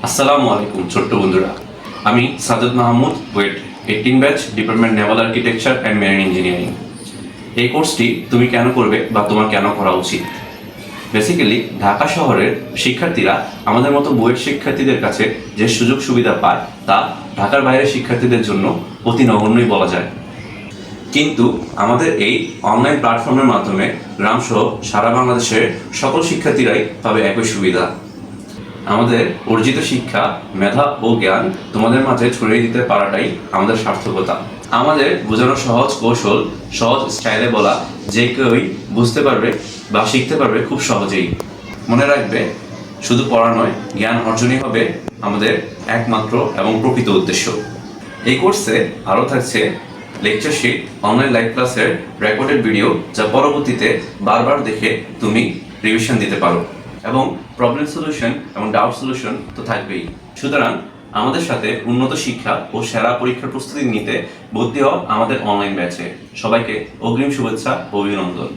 আসসালামু আলাইকুম ছোট্ট বন্ধুরা, আমি সাদত মাহমুদ, ওয়েট 18 batch, department naval architecture and marine engineering. এই কোর্সটি তুমি কেন করবে বা তোমার কেন করা উচিত? বেসিক্যালি ঢাকা শহরের শিক্ষার্থীরা আমাদের মতো বুয়েট শিক্ষার্থীদের কাছে যে সুযোগ সুবিধা পায় তা ঢাকার বাইরের শিক্ষার্থীদের জন্য অতি নগণ্যই বলা যায়। কিন্তু আমাদের এই অনলাইন প্ল্যাটফর্মের মাধ্যমে গ্রামসহ সারা বাংলাদেশের সকল শিক্ষার্থীরাই পাবে একই সুবিধা। আমাদের অর্জিত শিক্ষা, মেধা ও জ্ঞান তোমাদের মাঝে ছড়িয়ে দিতে পারাটাই আমাদের সার্থকতা। আমাদের বোঝানো সহজ কৌশল, সহজ স্টাইলে বলা, যে কেউই বুঝতে পারবে বা শিখতে পারবে খুব সহজেই। মনে রাখবে, শুধু পড়া নয়, জ্ঞান অর্জনই হবে আমাদের একমাত্র এবং প্রকৃত উদ্দেশ্য। এই কোর্সে আরও থাকছে লেকচার শিট, অনলাইন লাইভ ক্লাসের রেকর্ডেড ভিডিও, যা পরবর্তীতে বারবার দেখে তুমি রিভিশন দিতে পারো, এবং প্রবলেম সলিউশন এবং ডাউট সলিউশন তো থাকবেই। সুতরাং আমাদের সাথে উন্নত শিক্ষা ও সেরা পরীক্ষার প্রস্তুতি নিতে ভর্তি হও আমাদের অনলাইন ব্যাচে। সবাইকে অগ্রিম শুভেচ্ছা ও অভিনন্দন।